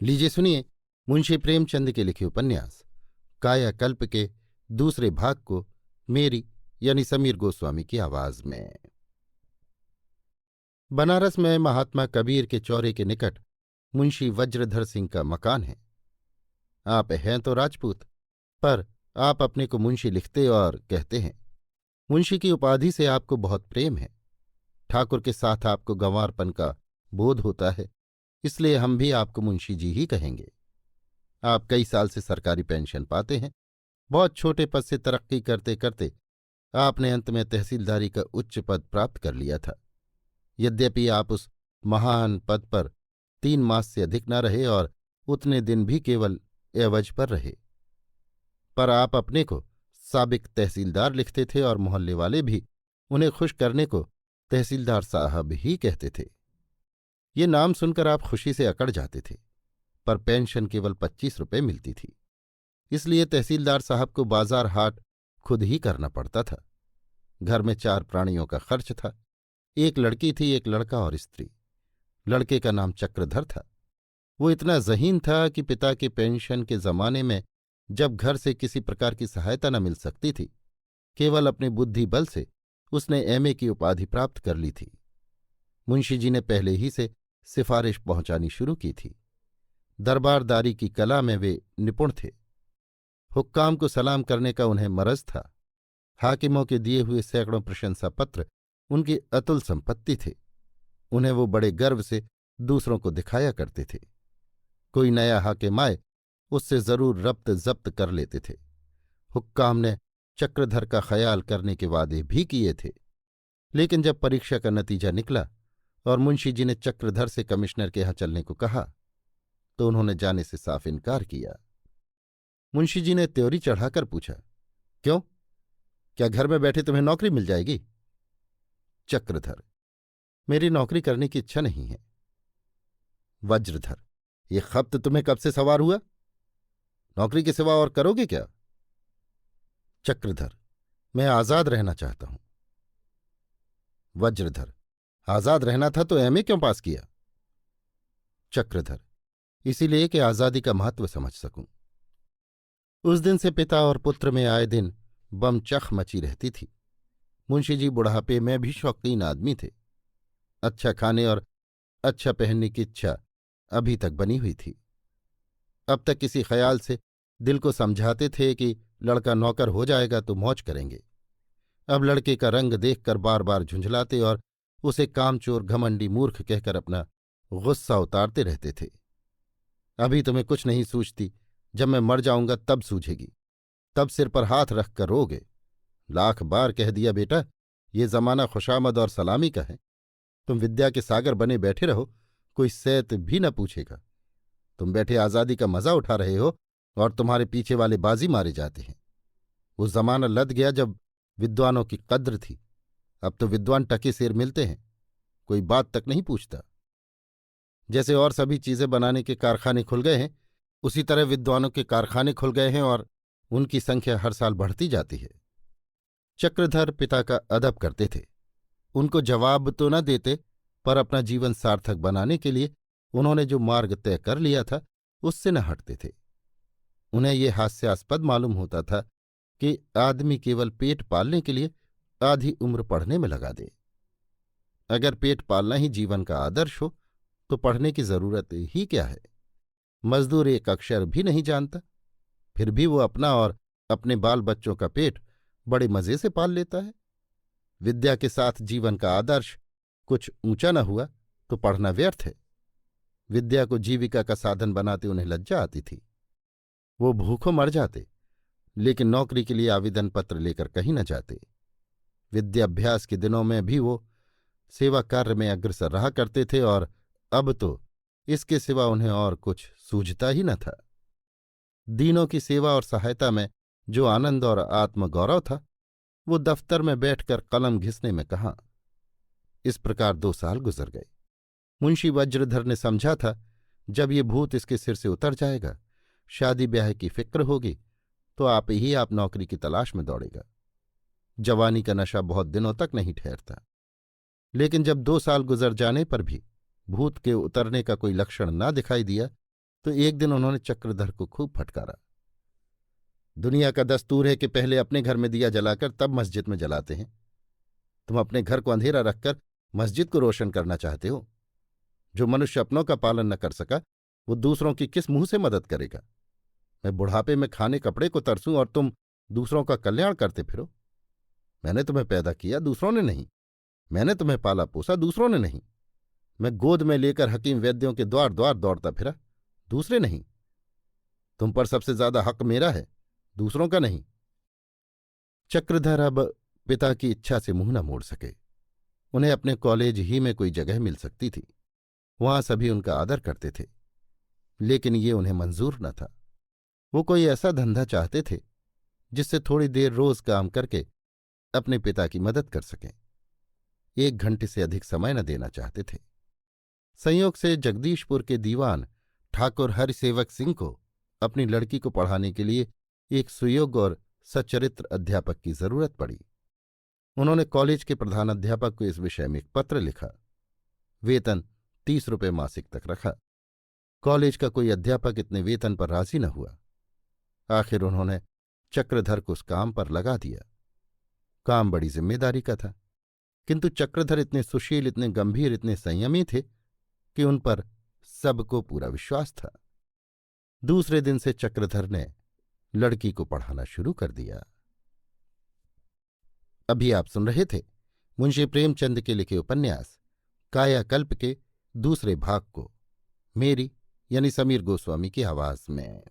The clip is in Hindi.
लीजिए सुनिए मुंशी प्रेमचंद के लिखे उपन्यास कायाकल्प के दूसरे भाग को मेरी यानी समीर गोस्वामी की आवाज में। बनारस में महात्मा कबीर के चौरे के निकट मुंशी वज्रधर सिंह का मकान है। आप हैं तो राजपूत, पर आप अपने को मुंशी लिखते और कहते हैं। मुंशी की उपाधि से आपको बहुत प्रेम है। ठाकुर के साथ आपको गंवारपन का बोध होता है, इसलिए हम भी आपको मुंशी जी ही कहेंगे। आप कई साल से सरकारी पेंशन पाते हैं। बहुत छोटे पद से तरक्की करते करते आपने अंत में तहसीलदारी का उच्च पद प्राप्त कर लिया था। यद्यपि आप उस महान पद पर 3 मास से अधिक न रहे और उतने दिन भी केवल एवज पर रहे, पर आप अपने को साबिक तहसीलदार लिखते थे और मोहल्ले वाले भी उन्हें खुश करने को तहसीलदार साहब ही कहते थे। ये नाम सुनकर आप खुशी से अकड़ जाते थे, पर पेंशन केवल 25 रुपये मिलती थी, इसलिए तहसीलदार साहब को बाजार हाट खुद ही करना पड़ता था। घर में 4 प्राणियों का खर्च था। एक लड़की थी, एक लड़का और स्त्री। लड़के का नाम चक्रधर था। वो इतना ज़हीन था कि पिता के पेंशन के जमाने में जब घर से किसी प्रकार की सहायता न मिल सकती थी, केवल अपने बुद्धि बल से उसने एमए की उपाधि प्राप्त कर ली थी। मुंशी जी ने पहले ही से सिफारिश पहुंचानी शुरू की थी। दरबारदारी की कला में वे निपुण थे। हुक्काम को सलाम करने का उन्हें मरज था। हाकिमों के दिए हुए सैकड़ों प्रशंसा पत्र उनकी अतुल संपत्ति थे। उन्हें वो बड़े गर्व से दूसरों को दिखाया करते थे। कोई नया हाकिम आए, उससे जरूर रब्त जब्त कर लेते थे। हुक्काम ने चक्रधर का ख्याल करने के वादे भी किए थे, लेकिन जब परीक्षा का नतीजा निकला और मुंशी जी ने चक्रधर से कमिश्नर के यहाँ चलने को कहा, तो उन्होंने जाने से साफ इनकार किया। मुंशी जी ने त्योरी चढ़ाकर पूछा, क्यों, क्या घर में बैठे तुम्हें नौकरी मिल जाएगी? चक्रधर, मेरी नौकरी करने की इच्छा नहीं है। वज्रधर, ये खप्त तुम्हें कब से सवार हुआ? नौकरी के सिवा और करोगे क्या? चक्रधर, मैं आजाद रहना चाहता हूं। वज्रधर, आजाद रहना था तो एमए क्यों पास किया? चक्रधर, इसीलिए कि आजादी का महत्व समझ सकूं। उस दिन से पिता और पुत्र में आए दिन बमचख मची रहती थी। मुंशी जी बुढ़ापे में भी शौकीन आदमी थे। अच्छा खाने और अच्छा पहनने की इच्छा अभी तक बनी हुई थी। अब तक किसी ख्याल से दिल को समझाते थे कि लड़का नौकर हो जाएगा तो मौज करेंगे। अब लड़के का रंग देखकर बार बार झुंझलाते और उसे कामचोर घमंडी मूर्ख कहकर अपना गुस्सा उतारते रहते थे। अभी तुम्हें कुछ नहीं सूझती, जब मैं मर जाऊंगा तब सूझेगी, तब सिर पर हाथ रखकर रोगे। लाख बार कह दिया बेटा, ये जमाना खुशामद और सलामी का है। तुम विद्या के सागर बने बैठे रहो, कोई सैत भी न पूछेगा। तुम बैठे आज़ादी का मजा उठा रहे हो और तुम्हारे पीछे वाले बाजी मारे जाते हैं। वो जमाना लद गया जब विद्वानों की कद्र थी। अब तो विद्वान टके सिर मिलते हैं, कोई बात तक नहीं पूछता। जैसे और सभी चीजें बनाने के कारखाने खुल गए हैं, उसी तरह विद्वानों के कारखाने खुल गए हैं और उनकी संख्या हर साल बढ़ती जाती है। चक्रधर पिता का अदब करते थे। उनको जवाब तो न देते, पर अपना जीवन सार्थक बनाने के लिए उन्होंने जो मार्ग तय कर लिया था उससे न हटते थे। उन्हें ये हास्यास्पद मालूम होता था कि आदमी केवल पेट पालने के लिए आधी उम्र पढ़ने में लगा दे। अगर पेट पालना ही जीवन का आदर्श हो तो पढ़ने की जरूरत ही क्या है? मजदूर एक अक्षर भी नहीं जानता, फिर भी वो अपना और अपने बाल बच्चों का पेट बड़े मजे से पाल लेता है। विद्या के साथ जीवन का आदर्श कुछ ऊंचा न हुआ तो पढ़ना व्यर्थ है। विद्या को जीविका का साधन बनाते उन्हें लज्जा आती थी। वो भूखों मर जाते, लेकिन नौकरी के लिए आवेदन पत्र लेकर कहीं न जाते। विद्याभ्यास के दिनों में भी वो सेवा कार्य में अग्रसर रहा करते थे और अब तो इसके सिवा उन्हें और कुछ सूझता ही न था। दीनों की सेवा और सहायता में जो आनंद और आत्मगौरव था, वो दफ्तर में बैठकर कलम घिसने में कहाँ। इस प्रकार 2 साल गुजर गए। मुंशी वज्रधर ने समझा था जब ये भूत इसके सिर से उतर जाएगा, शादी ब्याह की फिक्र होगी, तो आप ही आप नौकरी की तलाश में दौड़ेगा। जवानी का नशा बहुत दिनों तक नहीं ठहरता, लेकिन जब 2 साल गुजर जाने पर भी भूत के उतरने का कोई लक्षण ना दिखाई दिया, तो एक दिन उन्होंने चक्रधर को खूब फटकारा। दुनिया का दस्तूर है कि पहले अपने घर में दिया जलाकर तब मस्जिद में जलाते हैं। तुम अपने घर को अंधेरा रखकर मस्जिद को रोशन करना चाहते हो। जो मनुष्य अपनों का पालन न कर सका वो दूसरों की किस मुंह से मदद करेगा। मैं बुढ़ापे में खाने कपड़े को तरसूं और तुम दूसरों का कल्याण करते फिरो। मैंने तुम्हें पैदा किया, दूसरों ने नहीं। मैंने तुम्हें पाला पोसा, दूसरों ने नहीं। मैं गोद में लेकर हकीम वैद्यों के द्वार द्वार दौड़ता फिरा, दूसरे नहीं। तुम पर सबसे ज्यादा हक मेरा है, दूसरों का नहीं। चक्रधर अब पिता की इच्छा से मुंह न मोड़ सके। उन्हें अपने कॉलेज ही में कोई जगह मिल सकती थी, वहां सभी उनका आदर करते थे, लेकिन ये उन्हें मंजूर न था। वो कोई ऐसा धंधा चाहते थे जिससे थोड़ी देर रोज काम करके अपने पिता की मदद कर सकें। 1 घंटे से अधिक समय न देना चाहते थे। संयोग से जगदीशपुर के दीवान ठाकुर हरिसेवक सिंह को अपनी लड़की को पढ़ाने के लिए एक सुयोग्य और सच्चरित्र अध्यापक की जरूरत पड़ी। उन्होंने कॉलेज के प्रधानाध्यापक को इस विषय में एक पत्र लिखा। वेतन 30 रुपये मासिक तक रखा। कॉलेज का कोई अध्यापक इतने वेतन पर राजी न हुआ। आखिर उन्होंने चक्रधर को उस काम पर लगा दिया। काम बड़ी जिम्मेदारी का था, किंतु चक्रधर इतने सुशील, इतने गंभीर, इतने संयमी थे कि उन पर सबको पूरा विश्वास था। दूसरे दिन से चक्रधर ने लड़की को पढ़ाना शुरू कर दिया। अभी आप सुन रहे थे मुंशी प्रेमचंद के लिखे उपन्यास कायाकल्प के दूसरे भाग को, मेरी यानी समीर गोस्वामी की आवाज में।